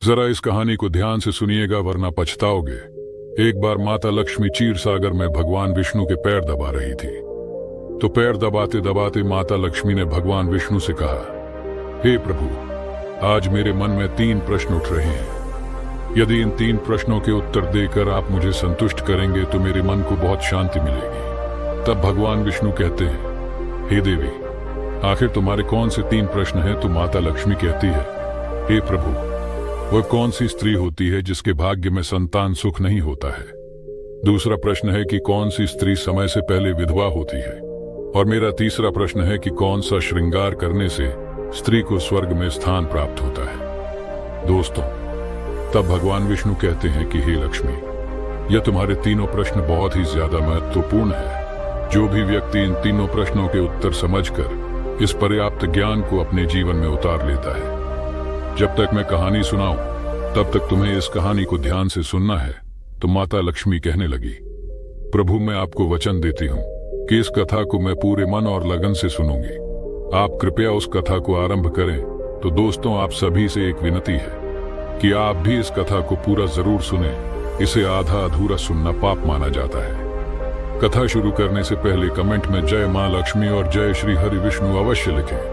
जरा इस कहानी को ध्यान से सुनिएगा वरना पछताओगे। एक बार माता लक्ष्मी क्षीर सागर में भगवान विष्णु के पैर दबा रही थी। तो पैर दबाते दबाते माता लक्ष्मी ने भगवान विष्णु से कहा, हे प्रभु, आज मेरे मन में 3 प्रश्न उठ रहे हैं। यदि इन 3 प्रश्नों के उत्तर देकर आप मुझे संतुष्ट करेंगे तो मेरे मन को बहुत शांति मिलेगी। तब भगवान विष्णु कहते हैं, हे देवी, आखिर तुम्हारे कौन से 3 प्रश्न हैं? तो माता लक्ष्मी कहती है, हे प्रभु, वह कौन सी स्त्री होती है जिसके भाग्य में संतान सुख नहीं होता है? दूसरा प्रश्न है कि कौन सी स्त्री समय से पहले विधवा होती है? और मेरा तीसरा प्रश्न है कि कौन सा श्रृंगार करने से स्त्री को स्वर्ग में स्थान प्राप्त होता है? दोस्तों, तब भगवान विष्णु कहते हैं कि हे लक्ष्मी, यह तुम्हारे तीनों प्रश्न बहुत ही ज्यादा महत्वपूर्ण है। जो भी व्यक्ति इन तीनों प्रश्नों के उत्तर समझकर इस पर्याप्त ज्ञान को अपने जीवन में उतार लेता है। जब तक मैं कहानी सुनाऊं तब तक तुम्हें इस कहानी को ध्यान से सुनना है। तो माता लक्ष्मी कहने लगी, प्रभु, मैं आपको वचन देती हूँ कि इस कथा को मैं पूरे मन और लगन से सुनूंगी। आप कृपया उस कथा को आरंभ करें। तो दोस्तों, आप सभी से एक विनती है कि आप भी इस कथा को पूरा जरूर सुने। इसे आधा अधूरा सुनना पाप माना जाता है। कथा शुरू करने से पहले कमेंट में जय मां लक्ष्मी और जय श्री हरि विष्णु अवश्य लिखें।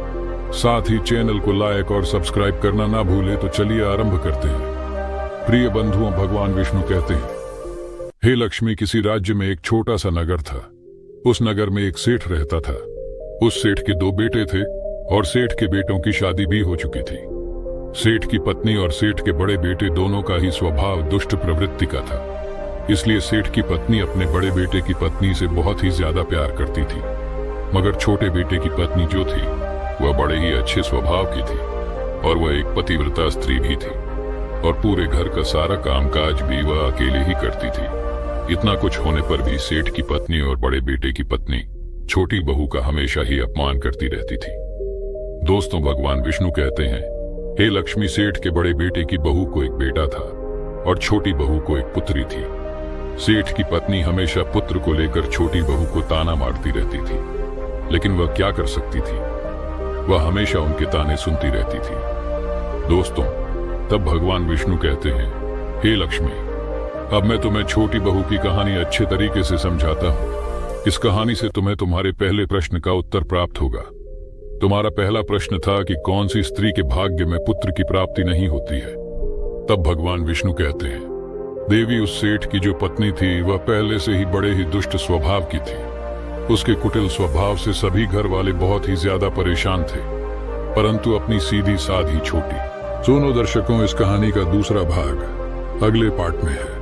साथ ही चैनल को लाइक और सब्सक्राइब करना ना भूलें। तो चलिए आरंभ करते हैं। प्रिय बंधुओं, भगवान विष्णु कहते हैं, हे लक्ष्मी, किसी राज्य में एक छोटा सा नगर था। उस नगर में एक सेठ रहता था। उस सेठ के 2 बेटे थे और सेठ के बेटों की शादी भी हो चुकी थी। सेठ की पत्नी और सेठ के बड़े बेटे दोनों का ही स्वभाव दुष्ट प्रवृत्ति का था। इसलिए सेठ की पत्नी अपने बड़े बेटे की पत्नी से बहुत ही ज्यादा प्यार करती थी, मगर छोटे बेटे की पत्नी जो थी वह बड़े ही अच्छे स्वभाव की थी और वह एक पतिव्रता स्त्री भी थी और पूरे घर का सारा कामकाज भी वह अकेले ही करती थी। इतना कुछ होने पर भी सेठ की पत्नी और बड़े बेटे की पत्नी छोटी बहू का हमेशा ही अपमान करती रहती थी। दोस्तों, भगवान विष्णु कहते हैं, हे लक्ष्मी, सेठ के बड़े बेटे की बहू को एक बेटा था और छोटी बहू को एक पुत्री थी। सेठ की पत्नी हमेशा पुत्र को लेकर छोटी बहू को ताना मारती रहती थी, लेकिन वह क्या कर सकती थी? वह हमेशा उनके ताने सुनती रहती थी। दोस्तों, तब भगवान विष्णु कहते हैं, हे लक्ष्मी, अब मैं तुम्हें छोटी बहू की कहानी अच्छे तरीके से समझाता हूँ। इस कहानी से तुम्हें तुम्हारे पहले प्रश्न का उत्तर प्राप्त होगा। तुम्हारा पहला प्रश्न था कि कौन सी स्त्री के भाग्य में पुत्र की प्राप्ति नहीं होती है। तब भगवान विष्णु कहते हैं, देवी, उस सेठ की जो पत्नी थी वह पहले से ही बड़े ही दुष्ट स्वभाव की थी। उसके कुटिल स्वभाव से सभी घर वाले बहुत ही ज्यादा परेशान थे, परंतु अपनी सीधी साधी छोटी। सुनो दर्शकों, इस कहानी का दूसरा भाग अगले पार्ट में है।